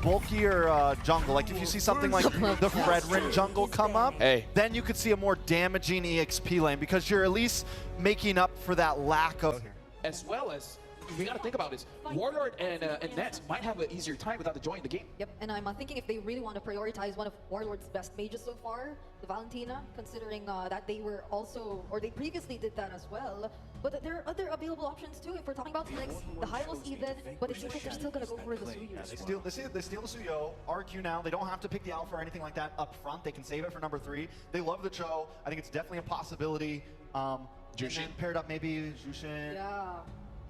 bulkier jungle. Like if you see something like the Fredrin jungle come up, then you could see a more damaging EXP lane because you're at least making up for that lack of. As well as, we got to think about this. Warlord and Nets might have an easier time without the joy in the game. Yep, and I'm thinking if they really want to prioritize one of Warlord's best mages so far, the Valentina, considering that they were also, or they previously did that as well. But there are other available options too. If we're talking about like the Hylos even, but it seems like they're still gonna go for the Suyo. Yeah, they steal the Suyo, RQ now. They don't have to pick the Alpha or anything like that up front. They can save it for number 3. They love the Cho. I think it's definitely a possibility. Jushin paired up maybe Jushin. Yeah.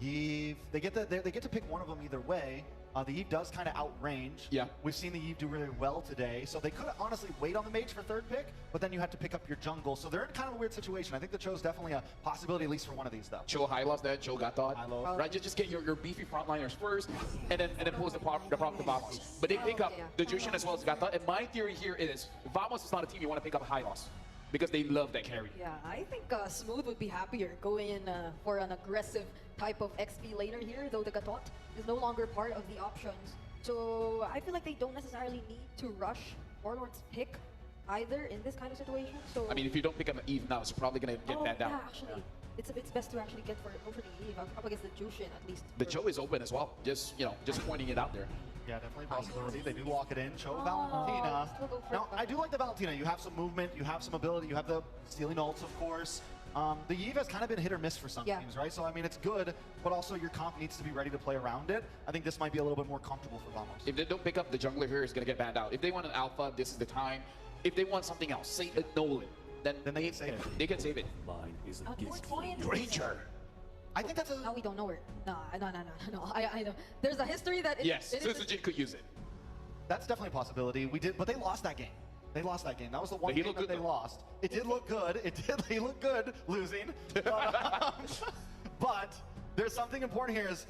Eve. They get to pick one of them either way. The Eve does kind of outrange. Yeah. We've seen the Eve do really well today, so they could honestly wait on the mage for 3rd pick, but then you have to pick up your jungle. So they're in kind of a weird situation. I think the Cho's definitely a possibility, at least for one of these, though. Cho Hylos then, Cho Gatot. Hylos. Right, just get your beefy frontliners first, and then pose the problem to Vamos. But they pick up the Jushin as well as Gatot. And my theory here is, Vamos is not a team you want to pick up Hylos, because they love that carry. Yeah, I think Smooth would be happier going in for an aggressive type of XP laner here, though the Gatot is no longer part of the options. So I feel like they don't necessarily need to rush Warlord's pick either in this kind of situation. So I mean, if you don't pick up an Eve now, it's probably going to get banned out. Yeah, actually. It's best to actually go for the Eve. Up against the Jushin at least. The Cho is open as well. Just pointing it out there. Yeah, definitely a possibility. They do lock it in. Cho Valentina. Now, I do like the Valentina. You have some movement, you have some ability, you have the stealing ults, of course. The Eve has kind of been hit or miss for some teams, right? So, I mean, it's good, but also your comp needs to be ready to play around it. I think this might be a little bit more comfortable for Vamos. If they don't pick up the jungler here, it's going to get banned out. If they want an alpha, this is the time. If they want something else, say a Nolan, then they can save it. They can save it. Ranger. I think that's a... No, we don't know where. No. I know. There's a history that... Yes, Suzuki could use it. That's definitely a possibility. But they lost that game. They lost that game. That was the one game that they lost. It did look good. They look good losing. But there's something important here is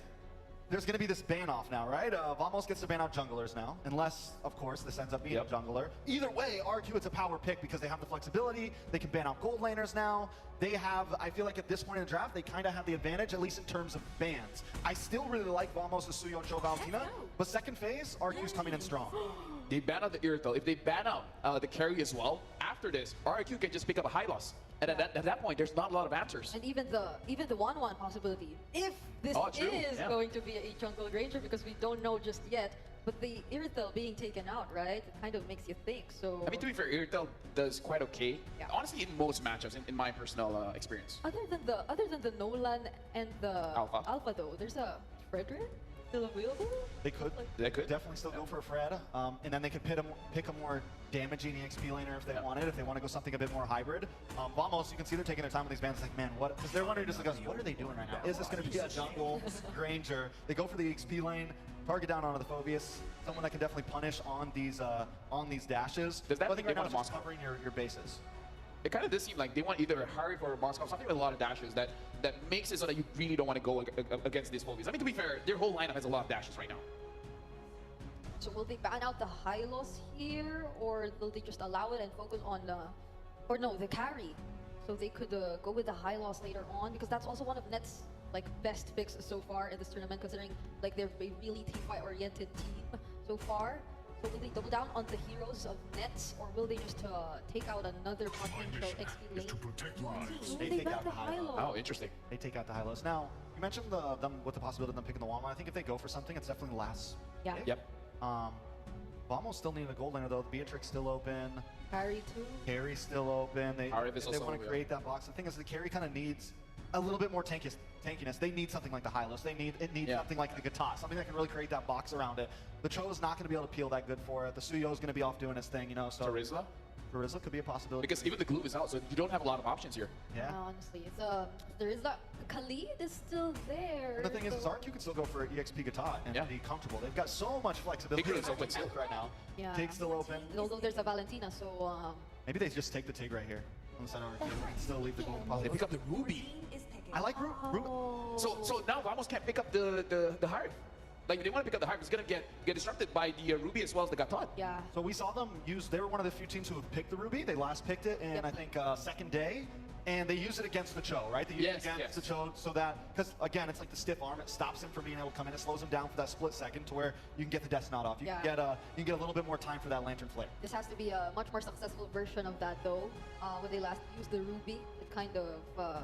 there's going to be this ban off now, right? Vamos gets to ban out junglers now, unless, of course, this ends up being a jungler. Either way, RQ, it's a power pick because they have the flexibility. They can ban out gold laners now. They have, I feel like at this point in the draft, they kind of have the advantage, at least in terms of bans. I still really like Vamos' Suyo Cho Valentina, but second phase, RQ's coming in strong. They ban out the Irithel. If they ban out the carry as well, after this, RQ can just pick up a Hylos. And at that point, there's not a lot of answers. And even the 1-1 possibility, if this is going to be a jungle ranger, because we don't know just yet, but the Irithel being taken out, right? It kind of makes you think. So I mean, to be fair, Irithel does quite okay. Yeah. Honestly, in most matchups, in my personal experience. Other than the Nolan and the Alpha though, there's a Fredrin still available? They could definitely still go for a Fred, and then they could pick a more damaging EXP laner if they wanted, if they want to go something a bit more hybrid. Vamos, you can see they're taking their time with these bans. Like, man, what? Because they're wondering just like, what are they doing right now? Is this going to be a jungle Granger? They go for the EXP lane, target down onto the Phobius, someone that can definitely punish on these dashes. Does that but I think right now it's just covering your bases. It kind of does seem like they want either a Harry or a Moscow, something with a lot of dashes that makes it so that you really don't want to go against these Phobies. I mean, to be fair, their whole lineup has a lot of dashes right now. So will they ban out the Hylos here, or will they just allow it and focus on the carry? So they could go with the Hylos later on, because that's also one of Net's best picks so far in this tournament, considering they're a really team fight oriented team so far. So will they double down on the heroes of Nets, or will they just take out another potential XP lane? They take out the Hylos. Oh, interesting. They take out the Hylos. Now, you mentioned them with the possibility of them picking the Wama. I think if they go for something, it's definitely last. Yeah. Pick. Yep. Vamos still needing a gold laner though. Beatrix still open. Carry too. Carry still open. They want to create that box. The thing is, the carry kind of needs a little bit more tankiness. They need something like the Hylos. It needs something like the Gatot, something that can really create that box around it. The Cho is not going to be able to peel that good for it. The Suyo is going to be off doing his thing, So Terizla could be a possibility. Because even the glue is out, so you don't have a lot of options here. Yeah. Honestly, it's there is that Khalid is still there. And the thing is RQ can still go for EXP Gatot and be comfortable. They've got so much flexibility right now. Yeah. Tig's still open. Although there's a Valentina, so maybe they just take the Tig right here on the center of and still leave the gold deposit. They pick up the Ruby. I like Ruby. So now Vamos can't pick up the Hive. Like, if they want to pick up the Hive, it's going to get disrupted by the Ruby as well as the Gatot. Yeah. So we saw them they were one of the few teams who have picked the Ruby. They last picked it in, I think, second day. and they use it against the Cho, right? They use Yes, it against yes. the Cho so that, because again, it's like the stiff arm, it stops him from being able to come in, it slows him down for that split second to where you can get the Death Knot off. You can get a little bit more time for that Lantern Flare. This has to be a much more successful version of that though. When they last used the Ruby, it kind of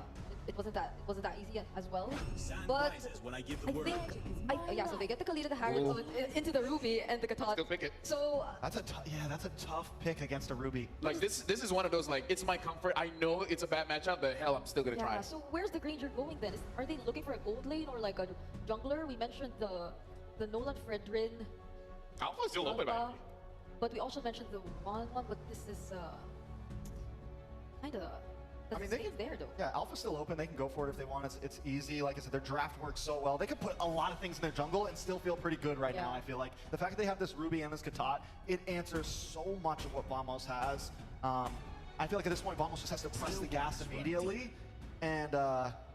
it wasn't that easy as well. But I think yeah, so they get the Khalid, the Harriet into the Ruby and the Katat. Still pick it. So That's a tough pick against a Ruby. Like this is one of those like it's my comfort. I know it's a bad matchup, but hell, I'm still gonna try. yeah, so where's the Granger going then? Are they looking for a gold lane or like a jungler? We mentioned the Nolan Fredrin. Alpha's still open, man. But we also mentioned the one, but this is kind of. I mean, they can, there though. Yeah, Alpha's still open. They can go for it if they want. It's easy. Like I said, their draft works so well. They can put a lot of things in their jungle and still feel pretty good right now, I feel like. The fact that they have this Ruby and this Katat, it answers so much of what Vamos has. I feel like at this point, Vamos just has to press the gas immediately. And,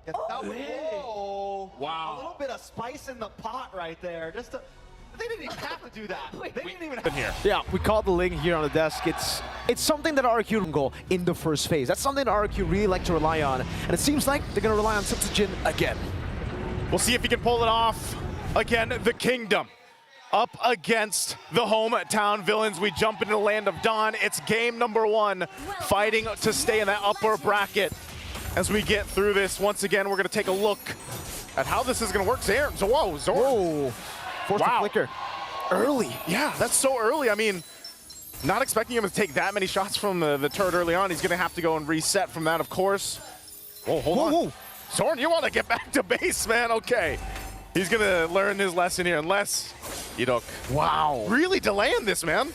get whoa! Wow. A little bit of spice in the pot right there. Just to, they didn't even have to do that. They didn't even have here. Yeah, we caught the Ling here on the desk. It's something that RQ can go in the first phase. That's something that RQ really like to rely on. And it seems like they're going to rely on Setsujin again. We'll see if he can pull it off. Again, the Kingdom up against the hometown villains. We jump into the Land of Dawn. It's game number 1, fighting to stay in that upper bracket. As we get through this, once again, we're going to take a look at how this is going to work. Whoa, Zorn. Whoa. Forced to flicker. Early. Yeah, that's so early. I mean, not expecting him to take that many shots from the turret early on. He's going to have to go and reset from that, of course. Whoa, hold on. Whoa. Zorn, you want to get back to base, man. Okay. He's going to learn his lesson here, unless Idok. Wow. Really delaying this, man.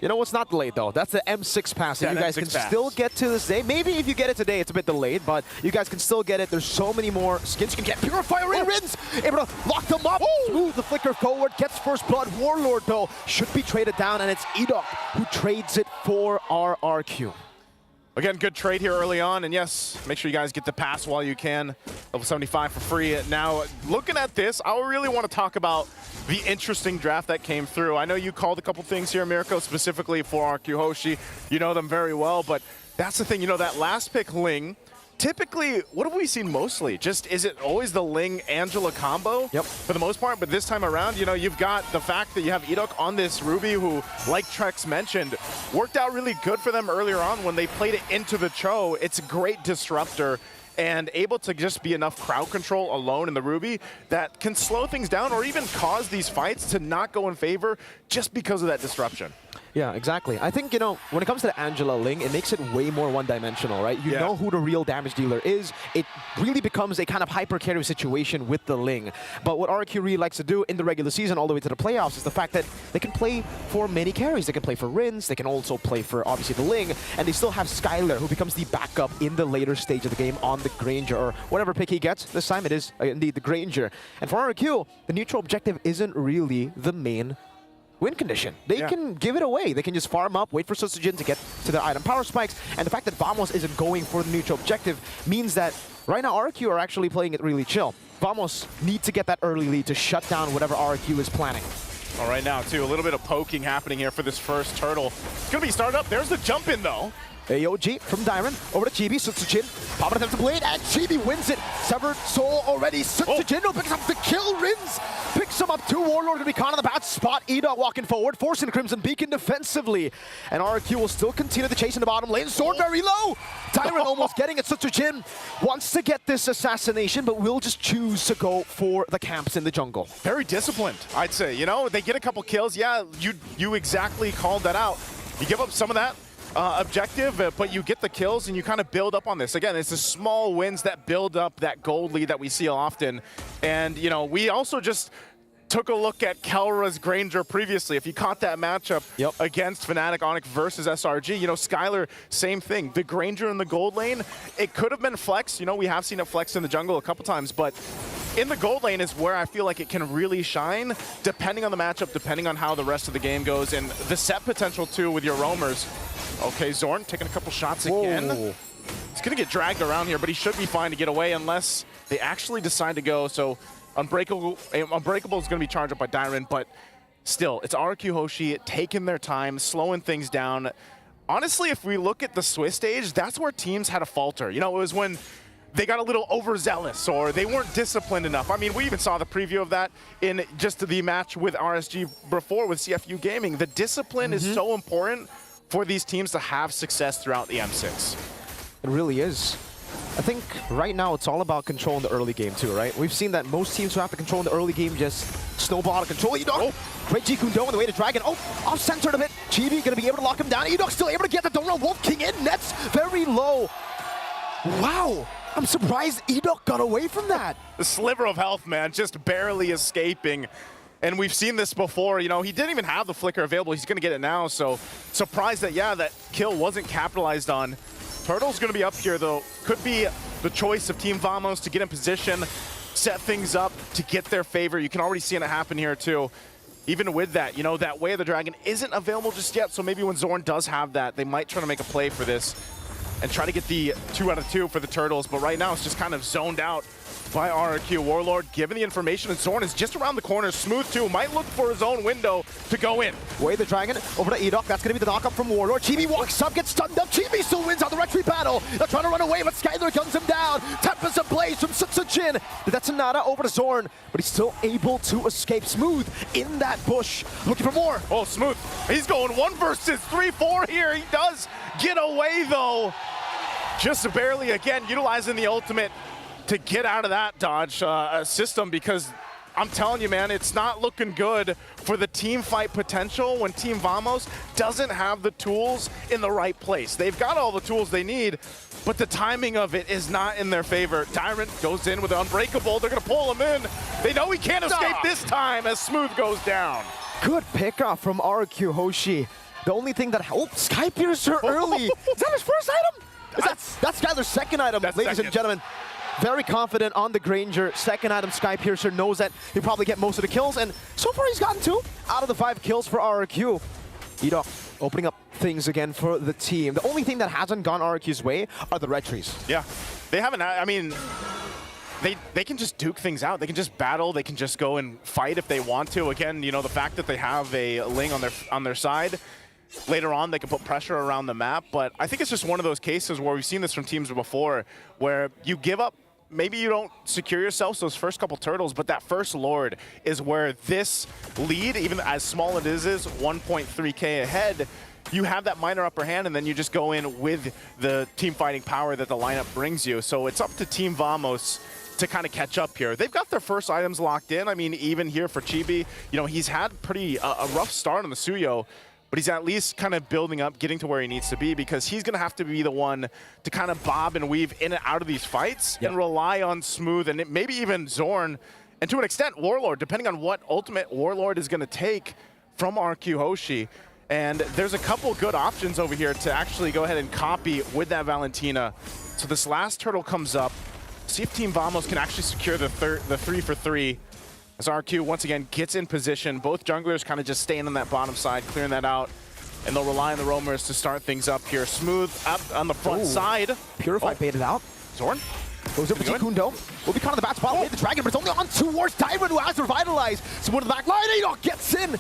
You know what's not delayed though? That's the M6 pass that you guys can pass. still get to this day. Maybe if you get it today, it's a bit delayed, but you guys can still get it. There's so many more skins you can get. Purifier in Rins, able to lock them up. Smooth the flicker forward, gets first blood. Warlord though should be traded down, and it's Idok who trades it for RRQ. Again, good trade here early on, and yes, make sure you guys get the pass while you can. Level 75 for free. Now, looking at this, I really want to talk about the interesting draft that came through. I know you called a couple things here, Mirko, specifically for RQ Hoshi. You know them very well, but that's the thing, you know, that last pick, Ling, typically, what have we seen mostly? Just, is it always the Ling-Angela combo? Yep. For the most part, but this time around, you know, you've got the fact that you have Idok on this Ruby who, like Trex mentioned, worked out really good for them earlier on when they played it into the Cho. It's a great disruptor and able to just be enough crowd control alone in the Ruby that can slow things down or even cause these fights to not go in favor just because of that disruption. Yeah, exactly. I think, you know, when it comes to the Angela Ling, it makes it way more one-dimensional, right? You know who the real damage dealer is. It really becomes a kind of hyper-carry situation with the Ling. But what RQ really likes to do in the regular season all the way to the playoffs is the fact that they can play for many carries. They can play for Rins, they can also play for, obviously, the Ling, and they still have Skylar, who becomes the backup in the later stage of the game on the Granger, or whatever pick he gets. This time it is, indeed, the Granger. And for RQ, the neutral objective isn't really the main win condition. They can give it away. They can just farm up, wait for Setsujin to get to their item power spikes, and the fact that Vamos isn't going for the neutral objective means that right now RQ are actually playing it really chill. Vamos need to get that early lead to shut down whatever RQ is planning. All right, now, too, a little bit of poking happening here for this first turtle. It's going to be started up. There's the jump in, though. AOG from Dyron over to Chibi. Setsujin popping attempt to blade, and Chibi wins it. Severed soul already. Setsujin picks up the kill. Rins picks him up. 2 Warlord going to be caught on the bad spot. Edok walking forward, forcing the Crimson Beacon defensively. And RQ will still continue the chase in the bottom lane. Sword very low. Dyron almost getting it. Setsujin wants to get this assassination, but will just choose to go for the camps in the jungle. Very disciplined, I'd say. You know, they get a couple kills. Yeah, you exactly called that out. You give up some of that objective, but you get the kills and you kind of build up on this. Again, it's the small wins that build up that gold lead that we see often. And, you know, we also just took a look at Kelra's Granger previously. If you caught that matchup against Fnatic Onyx versus SRG, you know, Skylar, same thing. The Granger in the gold lane, it could have been flex. You know, we have seen it flex in the jungle a couple times, but in the gold lane is where I feel like it can really shine, depending on the matchup, depending on how the rest of the game goes, and the set potential, too, with your roamers. Okay, Zorn taking a couple shots again. He's going to get dragged around here, but he should be fine to get away unless they actually decide to go. So Unbreakable is going to be charged up by Dyron, but still, it's RQ Hoshi taking their time, slowing things down. honestly, if we look at the Swiss stage, that's where teams had a falter. You know, it was when they got a little overzealous or they weren't disciplined enough. I mean, we even saw the preview of that in just the match with RSG before with CFU Gaming. The discipline is so important for these teams to have success throughout the M6. It really is. I think right now it's all about controlling the early game too, right? We've seen that most teams who have to control in the early game just snowball out of control. Edok, great G Kundo on the way to Dragon. Oh, off-centered a bit. Chibi gonna be able to lock him down. Edok still able to get the Don't Run Wolf King in. Nets very low. Wow, I'm surprised Edok got away from that. The sliver of health, man, just barely escaping. And we've seen this before, you know, he didn't even have the flicker available. He's gonna get it now, so surprised that, yeah, that kill wasn't capitalized on. Turtle's gonna be up here though. Could be the choice of Team Vamos to get in position, set things up to get their favor. You can already see it happen here too. Even with that, you know, that Way of the Dragon isn't available just yet, so maybe when Zorn does have that, they might try to make a play for this and try to get the 2 out of 2 for the Turtles, but right now it's just kind of zoned out by RRQ. Warlord given the information, and Zorn is just around the corner. Smooth too, might look for his own window to go in. Way the Dragon over to Edok. That's going to be the knock-up from Warlord. Chibi walks up, gets stunned up. Chibi still wins on the retreat battle. They're trying to run away, but Skyler guns him down. Tempest ablaze from Sutsujin. That's Sonata over to Zorn, but he's still able to escape. Smooth in that bush, looking for more. Oh, Smooth, he's going 1 versus 3-4 here. He does get away though. Just barely, again, utilizing the ultimate to get out of that dodge system, because I'm telling you, man, it's not looking good for the team fight potential when Team Vamos doesn't have the tools in the right place. They've got all the tools they need, but the timing of it is not in their favor. Tyrant goes in with an Unbreakable. They're going to pull him in. They know he can't escape this time as Smooth goes down. Good pickoff from RQ Hoshi. The only thing that Sky Piercer early. Is that his first item? That's Skyler's second item, ladies and gentlemen. Very confident on the Granger. Second item, Sky Piercer knows that he'll probably get most of the kills, and so far he's gotten 2 out of the 5 kills for RRQ. Edok opening up things again for the team. The only thing that hasn't gone RRQ's way are the red trees. Yeah, they haven't, I mean, they can just duke things out. They can just battle. They can just go and fight if they want to. Again, you know, the fact that they have a Ling on their side, later on, they can put pressure around the map, but I think it's just one of those cases where we've seen this from teams before, where you give up, maybe you don't secure yourselves those first couple turtles, but that first Lord is where this lead, even as small it is 1.3K ahead, you have that minor upper hand, and then you just go in with the team fighting power that the lineup brings you. So it's up to Team Vamos to kind of catch up here. They've got their first items locked in. I mean, even here for Chibi, you know, he's had pretty a rough start on the Suyo, but he's at least kind of building up, getting to where he needs to be, because he's going to have to be the one to kind of bob and weave in and out of these fights and rely on Smooth and maybe even Zorn, and to an extent Warlord, depending on what ultimate Warlord is going to take from RQ Hoshi. And there's a couple good options over here to actually go ahead and copy with that Valentina. So this last turtle comes up. See if Team Vamos can actually secure the 3 for 3. As RQ once again gets in position. Both junglers kind of just staying on that bottom side, clearing that out. And they'll rely on the roamers to start things up here. Smooth up on the front side. Purify baited out. Zorn goes over to Kundo. Will be caught on the back spot. The Dragon, but it's only on towards Tyrant, who has revitalized. Someone to the back line. Edok gets in.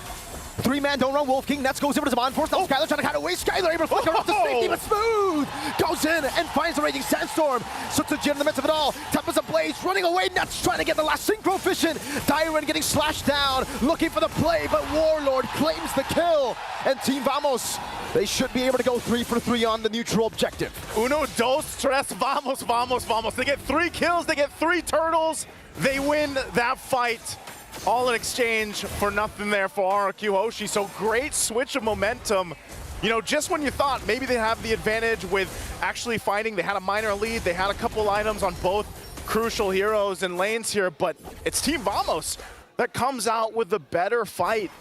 3-man Don't Run Wolf King. Nets goes over to Zaman Force. Now Skyler trying to kind of waste. Skyler able to flicker up to safety, but Smooth goes in and finds the Raging Sandstorm. Sutsujin in the midst of it all. Tempest ablaze, running away. Nets trying to get the last Synchro Fission. Tyrant getting slashed down, looking for the play, but Warlord claims the kill. And Team Vamos, they should be able to go 3 for 3 on the neutral objective. Uno, dos, tres, vamos, vamos, vamos. They get 3 kills, they get 3 turtles. They win that fight. All in exchange for nothing there for RQ Hoshi. So great switch of momentum. You know, just when you thought maybe they have the advantage with actually fighting, they had a minor lead, they had a couple items on both crucial heroes and lanes here, but it's Team Vamos that comes out with the better fight.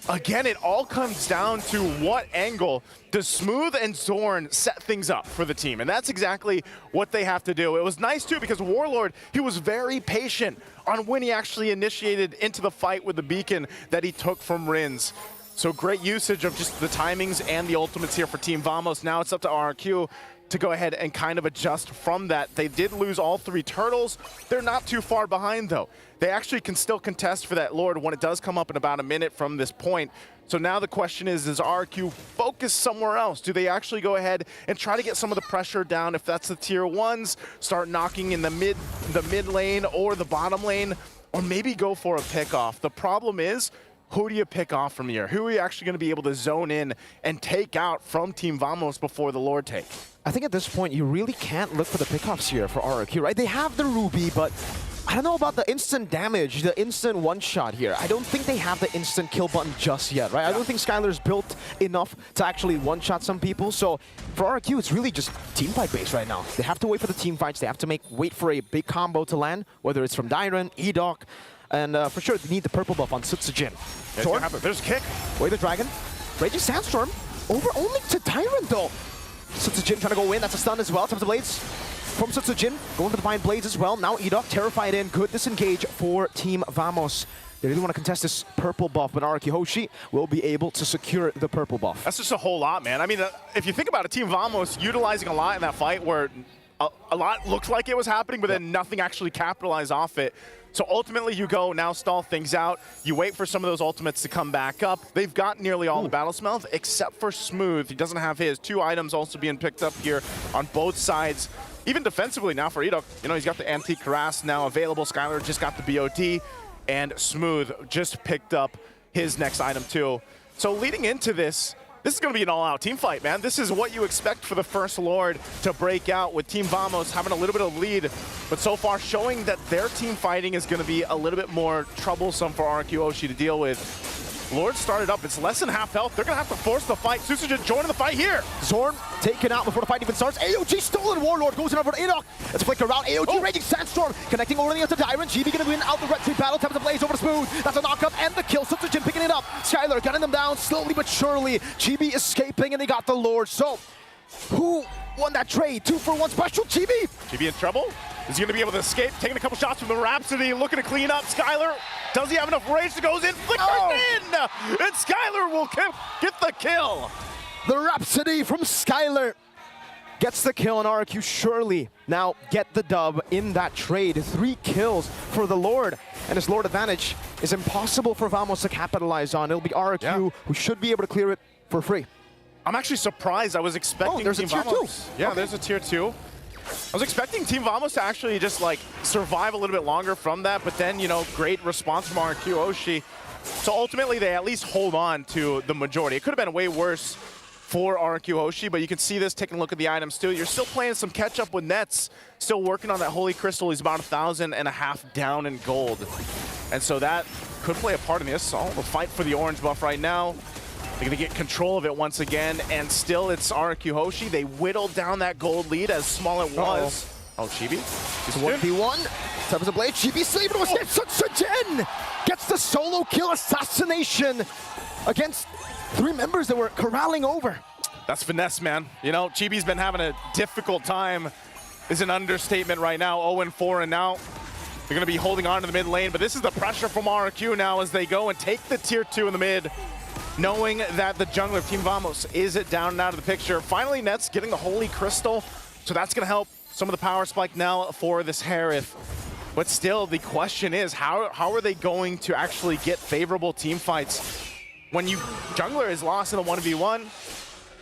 Again, it all comes down to what angle does Smooth and Zorn set things up for the team, and that's exactly what they have to do. It was nice too because Warlord, he was very patient on when he actually initiated into the fight with the beacon that he took from Rins. So great usage of just the timings and the ultimates here for Team Vamos. Now it's up to RQ to go ahead and kind of adjust from that. They did lose all 3 turtles. They're not too far behind, though. They actually can still contest for that Lord when it does come up in about a minute from this point. So now the question is, does RQ focus somewhere else? Do they actually go ahead and try to get some of the pressure down? If that's the tier 1s, start knocking in the mid lane or the bottom lane, or maybe go for a pick off. The problem is, who do you pick off from here? Who are you actually going to be able to zone in and take out from Team Vamos before the Lord take? I think at this point, you really can't look for the pickoffs here for RQ, right? They have the Ruby, but I don't know about the instant damage, the instant one-shot here. I don't think they have the instant kill button just yet, right? Yeah. I don't think Skylar's built enough to actually one-shot some people. So for RQ, it's really just team fight based right now. They have to wait for the team fights. They have to wait for a big combo to land, whether it's from Dyron, Edok, and for sure, they need the purple buff on Sutsujin. There's a kick. Wait, the dragon. Raging Sandstorm. Over only to Dyron, though. Sutsujin trying to go in. That's a stun as well. Taps the blades from Sutsujin. Going for the Divine Blades as well. Now Edok terrified in. Good disengage for Team Vamos. They really want to contest this purple buff, but RQ Hoshi will be able to secure the purple buff. That's just a whole lot, man. I mean, if you think about it, Team Vamos utilizing a lot in that fight where a lot looked like it was happening, but then nothing actually capitalized off it. So ultimately, you go now stall things out. You wait for some of those ultimates to come back up. They've got nearly all the battle smells, except for Smooth. He doesn't have his. 2 items also being picked up here on both sides. Even defensively now for Edok, you know, he's got the Antique Harass now available. Skylar just got the BOD, and Smooth just picked up his next item too. So leading into this is going to be an all-out team fight, man. This is what you expect for the first Lord to break out, with Team Vamos having a little bit of lead, but so far showing that their team fighting is going to be a little bit more troublesome for RQ Hoshi to deal with. Lord started up. It's less than half health. They're going to have to force the fight. Sutsujin joining the fight here. Zorn taken out before the fight even starts. AOG stolen. Warlord goes in over to Edok. Let's flick around. AOG Raging Sandstorm connecting over to Dyron. GB going to win out the red tree battle. Taps the blaze over to Smooth. That's a knockup and the kill. Sutsujin picking it up. Skylar gunning them down slowly but surely. GB escaping, and they got the Lord. So who won that trade? 2-for-1 special. GB. GB in trouble. Is he going to be able to escape? Taking a couple shots from the Rhapsody, looking to clean up. Skylar, does he have enough rage to goes in? Flickers in! And Skylar will get the kill. The Rhapsody from Skylar gets the kill on RQ. Surely now get the dub in that trade. 3 kills for the Lord. And his Lord advantage is impossible for Vamos to capitalize on. It'll be RQ who should be able to clear it for free. I'm actually surprised. I was expecting there's Team a tier Vamos. 2. Yeah, Okay. there's a tier 2. I was expecting Team Vamos to actually just like survive a little bit longer from that, but then, you know, great response from RQ Hoshi. So ultimately, they at least hold on to the majority. It could have been way worse for RQ Hoshi, but you can see this, taking a look at the items too. You're still playing some catch up with Nets, still working on that Holy Crystal. He's about 1,500 down in gold. And so that could play a part in this. All the fight for the orange buff right now. They're going to get control of it once again, and still it's RQ Hoshi. They whittled down that gold lead, as small it was. Oh, Chibi. It's 1v1. Taps the blade. Chibi still able to escape. Sutsujin gets the solo kill assassination against 3 members that were corralling over. That's finesse, man. You know, Chibi's been having a difficult time, is an understatement right now. 0-4, and now they're going to be holding on to the mid lane, but this is the pressure from RQ now as they go and take the tier 2 in the mid, knowing that the jungler of Team Vamos is it down and out of the picture. Finally, Nets getting the Holy Crystal, so that's going to help some of the power spike now for this Harith. But still, the question is, how are they going to actually get favorable team fights when jungler is lost in a 1v1,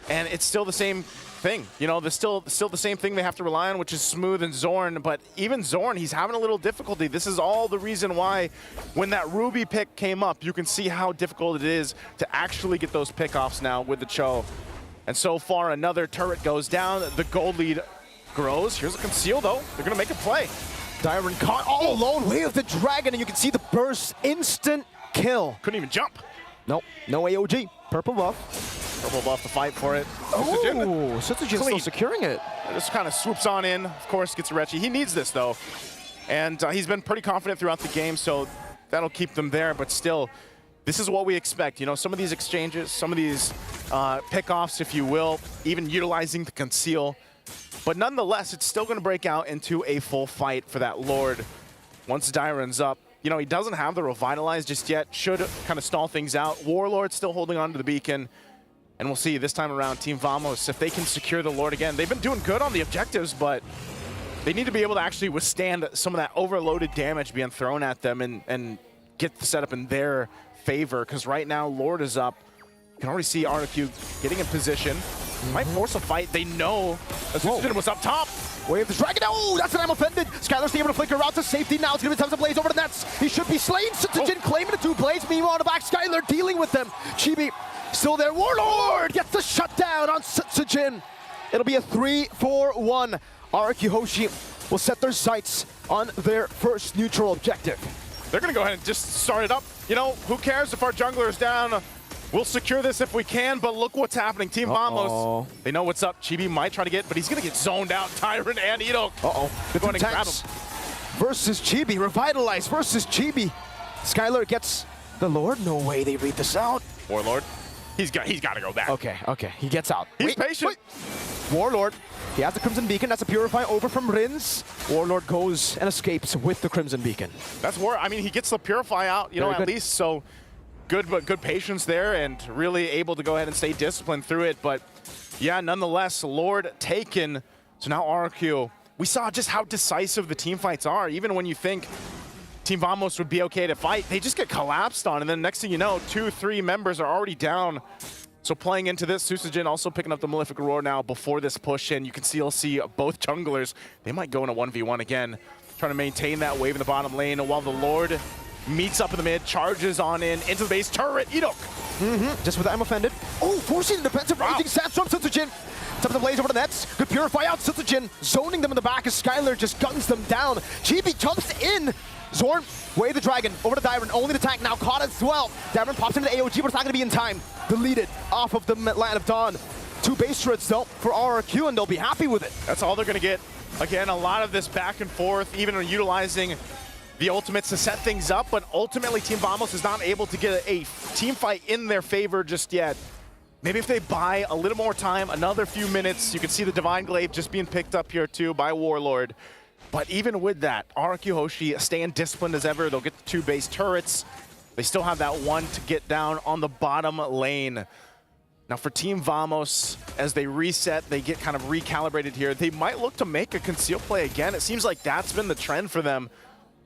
and it's still the same thing? You know, there's still the same thing they have to rely on, which is Smooth and Zorn. But even Zorn, he's having a little difficulty. This is all the reason why when that Ruby pick came up, you can see how difficult it is to actually get those pickoffs now with the Cho. And so far, another turret goes down. The gold lead grows. Here's a conceal, though. They're going to make a play. Dyron caught all alone. Way of the dragon, and you can see the burst. Instant kill. Couldn't even jump. Nope. No AOG. Purple buff. Purple buff to fight for it. Oh, Sutsujin still securing it. Just kind of swoops on in. Of course, gets a Retchi. He needs this, though. And he's been pretty confident throughout the game, so that'll keep them there. But still, this is what we expect. You know, some of these exchanges, some of these pickoffs, if you will, even utilizing the conceal. But nonetheless, it's still going to break out into a full fight for that Lord once Dyron's up. You know, he doesn't have the Revitalize just yet. Should kind of stall things out. Warlord still holding on to the beacon. And we'll see this time around, Team Vamos, if they can secure the Lord again. They've been doing good on the objectives, but they need to be able to actually withstand some of that overloaded damage being thrown at them and get the setup in their favor. Because right now, Lord is up. You can already see RQ getting in position. Might force a fight. They know Susagen was up top. Wave the dragon. Oh, that's an I'm offended. Skylar's able to flicker out to safety. Now it's going to be time to blaze over the nets. He should be slain. Susagen claiming the 2 blades. Meanwhile, on the back, Skylar dealing with them. Chibi still there. Warlord gets the shutdown on Susagen. It'll be a 3-4-1. RQ Hoshi will set their sights on their first neutral objective. They're going to go ahead and just start it up. You know, who cares if our jungler is down? We'll secure this if we can, but look what's happening. Team Vamos, they know what's up. Chibi might try to get, but he's going to get zoned out. Tyrant and Idok. The going to grab him. Versus Chibi, revitalized versus Chibi. Skylar gets the Lord. No way they read this out. Warlord, he's got to go back. Okay, he gets out. He's patient. Warlord, he has the Crimson Beacon. That's a Purify over from Rins. Warlord goes and escapes with the Crimson Beacon. That's War. I mean, he gets the Purify out, you know, at least, so good patience there and really able to go ahead and stay disciplined through it. But yeah, nonetheless, Lord taken. So now RQ, we saw just how decisive the team fights are. Even when you think Team Vamos would be okay to fight, they just get collapsed on. And then next thing you know, 2-3 members are already down. So playing into this, Susagen also picking up the Malefic Roar now before this push in. You can still see both junglers. They might go in a 1v1 again, trying to maintain that wave in the bottom lane while the Lord meets up in the mid, charges on in, into the base turret. Idok. Just with the I'm offended. Oh, forcing the defensive raging Sandstorm. Susagen. Top of the blaze over the nets. Good Purify out. Susagen zoning them in the back as Skylar just guns them down. Chibi jumps in. Zorn, wave the dragon over to Dyron. Only the tank now caught as well. Dyron pops into the AOG, but it's not going to be in time. Deleted off of the Land of Dawn. 2 base turrets though for RRQ, and they'll be happy with it. That's all they're going to get. Again, a lot of this back and forth, even utilizing the ultimates to set things up, but ultimately Team Vamos is not able to get a team fight in their favor just yet. Maybe if they buy a little more time, another few minutes, you can see the Divine Glaive just being picked up here too by Warlord. But even with that, RQ Hoshi staying disciplined as ever. They'll get the 2 base turrets. They still have that 1 to get down on the bottom lane. Now for Team Vamos, as they reset, they get kind of recalibrated here. They might look to make a conceal play again. It seems like that's been the trend for them.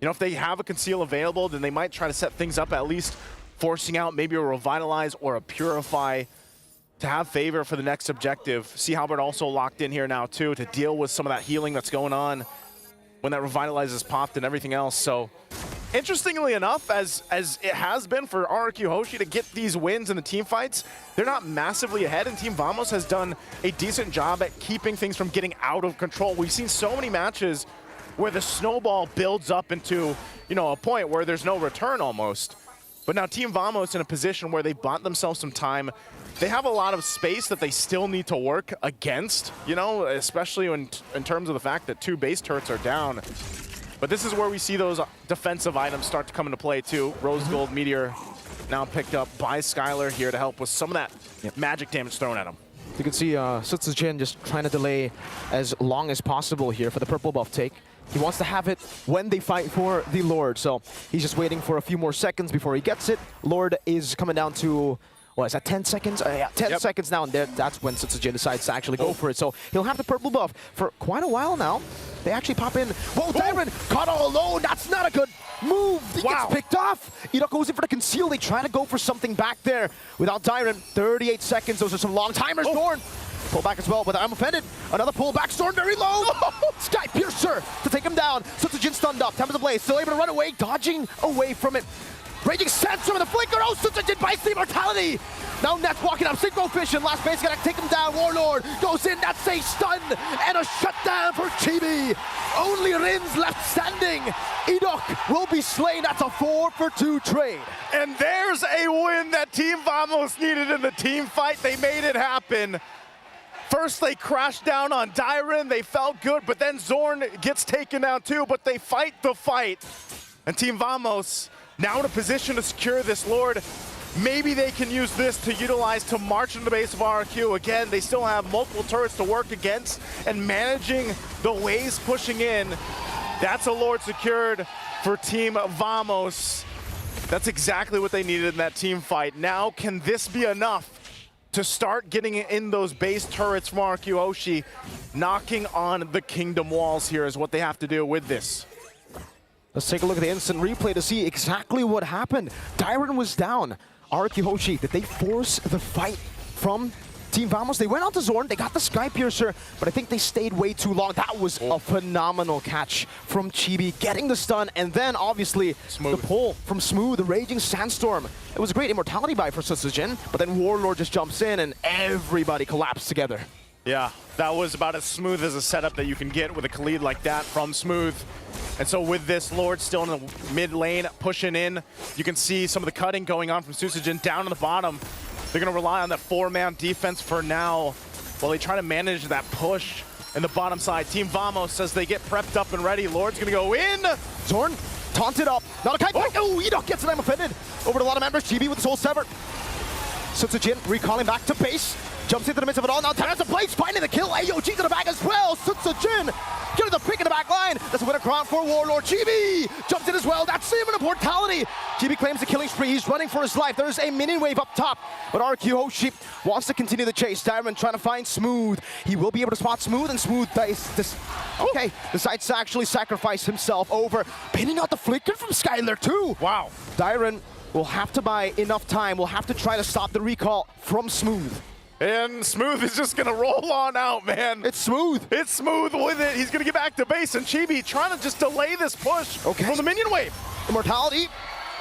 You know, if they have a conceal available, then they might try to set things up, at least forcing out maybe a revitalize or a purify to have favor for the next objective. Sea Halberd also locked in here now too to deal with some of that healing that's going on when that revitalize is popped and everything else. So interestingly enough, as it has been for RQ Hoshi to get these wins in the team fights, they're not massively ahead, and Team Vamos has done a decent job at keeping things from getting out of control. We've seen so many matches where the snowball builds up into, you know, a point where there's no return almost. But now Team Vamos in a position where they bought themselves some time. They have a lot of space that they still need to work against, you know, especially in terms of the fact that 2 base turrets are down. But this is where we see those defensive items start to come into play too. Rose Gold Meteor now picked up by Skylar here to help with some of that magic damage thrown at him. You can see Susagen just trying to delay as long as possible here for the purple buff take. He wants to have it when they fight for the Lord, so he's just waiting for a few more seconds before he gets it. Lord is coming down to, what is that, 10 seconds? Yeah, 10 seconds now, and that's when Susagen decides to actually go for it. So he'll have the purple buff for quite a while now. They actually pop in. Whoa, Dyron caught all alone. That's not a good move. He gets picked off. Idok goes in for the conceal. They try to go for something back there without Dyron. 38 seconds. Those are some long timers. Dorn. Pull back as well, but I'm offended. Another pull back. Storm very low. Sky Piercer to take him down. Susagen stunned up. Time of the blaze. Still able to run away. Dodging away from it. Raging Sandstorm with the flicker. Oh, Susagen bites the immortality. Now Net's walking up. Synchro Vision. Last base gonna take him down. Warlord goes in. That's a stun and a shutdown for Chibi. Only Rins left standing. Idok will be slain. That's a 4-for-2 trade. And there's a win that Team Vamos needed in the team fight. They made it happen. First, they crashed down on Dyron. They felt good, but then Zorn gets taken down too, but they fight the fight. And Team Vamos now in a position to secure this Lord. Maybe they can use this to utilize to march into the base of RQ. Again, they still have multiple turrets to work against, and managing the waves pushing in. That's a Lord secured for Team Vamos. That's exactly what they needed in that team fight. Now, can this be enough to start getting in those base turrets from RQ Hoshi. Knocking on the kingdom walls here is what they have to do with this. Let's take a look at the instant replay to see exactly what happened. Dyron was down. RQ Hoshi, did they force the fight from Team Vamos? They went on to Zorn, they got the Sky Piercer, but I think they stayed way too long. That was a phenomenal catch from Chibi, getting the stun, and then obviously the pull from Smooth, the Raging Sandstorm. It was a great immortality buy for Sutsujin, but then Warlord just jumps in and everybody collapsed together. Yeah, that was about as smooth as a setup that you can get with a Khalid like that from Smooth. And so with this, Lord still in the mid lane, pushing in. You can see some of the cutting going on from Sutsujin down on the bottom. They're going to rely on that 4-man defense for now while they try to manage that push in the bottom side. Team Vamos, as they get prepped up and ready, Lord's going to go in. Zorn taunted up. Not a kite. Oh, Enoch gets it. I'm offended. Over to a lot of members. Chibi with his soul severed. Sutsujin recalling back to base. Jumps into the midst of it all. Now Terrence Blaze finding the kill. AOG to the back as well. Sutsujin getting the pick in the back line. That's a winner crown for Warlord. Chibi jumps in as well. That's him in a mortality. Chibi claims the killing spree. He's running for his life. There's a minion wave up top, but RQ Hoshi wants to continue the chase. Diamond trying to find Smooth. He will be able to spot Smooth, and Smooth decides to actually sacrifice himself over, pinning out the flicker from Skylar too. Wow. Dyron will have to buy enough time. Will have to try to stop the recall from Smooth. And Smooth is just gonna roll on out, man. It's Smooth. It's Smooth with it. He's gonna get back to base, and Chibi trying to just delay this push from the minion wave. Immortality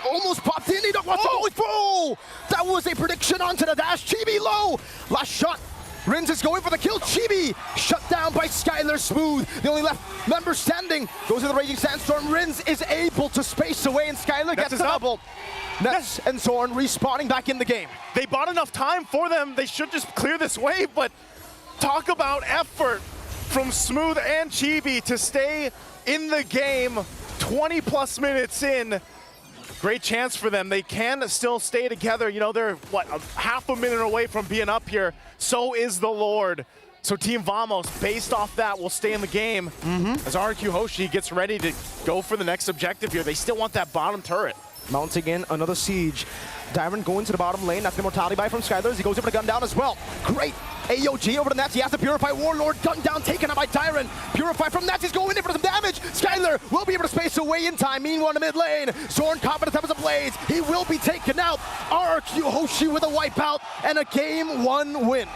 almost popped in. That was a prediction onto the dash. Chibi low. Last shot. Rins is going for the kill. Chibi shut down by Skylar. Smooth, the only left member standing, goes to the Raging Sandstorm. Rins is able to space away, and Skylar gets the double. Nets and Zorn respawning back in the game. They bought enough time for them. They should just clear this wave, but talk about effort from Smooth and Chibi to stay in the game 20+ minutes in. Great chance for them. They can still stay together. You know, they're, what, half a minute away from being up here. So is the Lord. So Team Vamos, based off that, will stay in the game as RQ Hoshi gets ready to go for the next objective here. They still want that bottom turret. Mounting in another siege. Dyron going to the bottom lane. That's the immortality buy from Skylar. He goes over to gun down as well. Great. AOG over the Nets. He has to Purify. Warlord gun down, taken out by Dyron. Purify from Nets. He's going in for some damage. Skylar will be able to space away in time. Meanwhile, in the mid lane, Zorn confident as a Blaze. He will be taken out. RQ Hoshi with a wipeout and a game 1 win.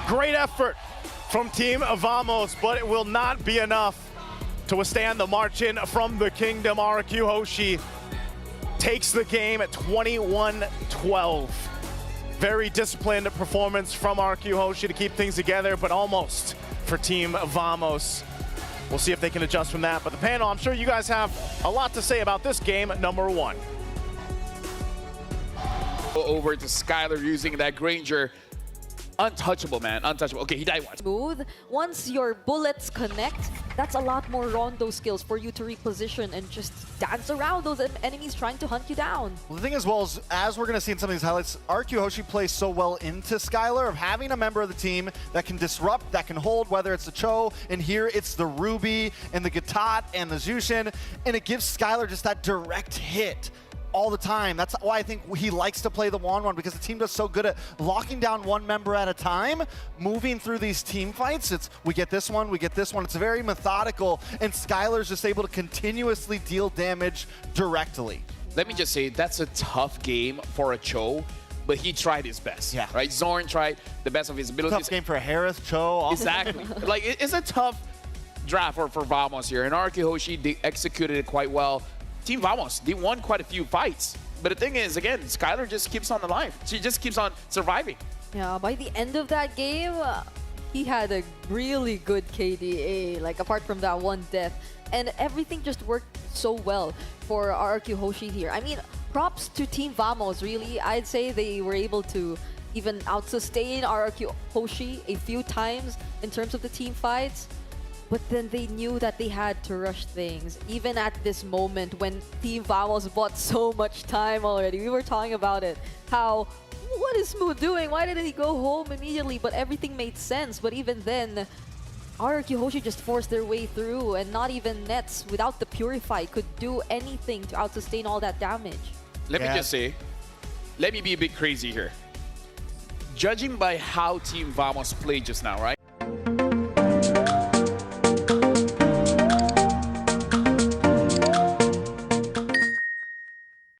Great effort from Team Vamos, but it will not be enough to withstand the march in from the Kingdom. RQ Hoshi takes the game at 21-12. Very disciplined performance from RQ Hoshi to keep things together, but almost for Team Vamos. We'll see if they can adjust from that. But the panel, I'm sure you guys have a lot to say about this game, number 1. Over to Skylar using that Granger. Untouchable, man. Untouchable. Okay, he died once. Smooth. Once your bullets connect, that's a lot more rondo skills for you to reposition and just dance around those enemies trying to hunt you down. Well, the thing is, well, as we're going to see in some of these highlights, RQ Hoshi plays so well into Skylar of having a member of the team that can disrupt, that can hold, whether it's the Cho, and here it's the Ruby, and the Gatot, and the Zushin, and it gives Skylar just that direct hit all the time. That's why I think he likes to play the Wanwan, because the team does so good at locking down one member at a time, moving through these team fights. It's we get this one, we get this one. It's very methodical, and Skylar's just able to continuously deal damage directly. Let me just say, that's a tough game for a Cho, but he tried his best. Yeah. Right? Zorn tried the best of his abilities. Tough game for Harris, Cho. Also. Exactly. Like, it's a tough draft for Vamos here, and RQ Hoshi, they executed it quite well. Team Vamos, they won quite a few fights. But the thing is, again, Skylar just keeps on the line. She just keeps on surviving. Yeah, by the end of that game, he had a really good KDA, like apart from that one death. And everything just worked so well for RQ Hoshi here. I mean, props to Team Vamos, really. I'd say they were able to even out-sustain RQ Hoshi a few times in terms of the team fights. But then they knew that they had to rush things, even at this moment when Team Vamos bought so much time already. We were talking about it, how, what is Smooth doing? Why didn't he go home immediately? But everything made sense. But even then, RQ Hoshi just forced their way through, and not even Nets, without the Purify, could do anything to out-sustain all that damage. Let me just say, let me be a bit crazy here. Judging by how Team Vamos played just now, right?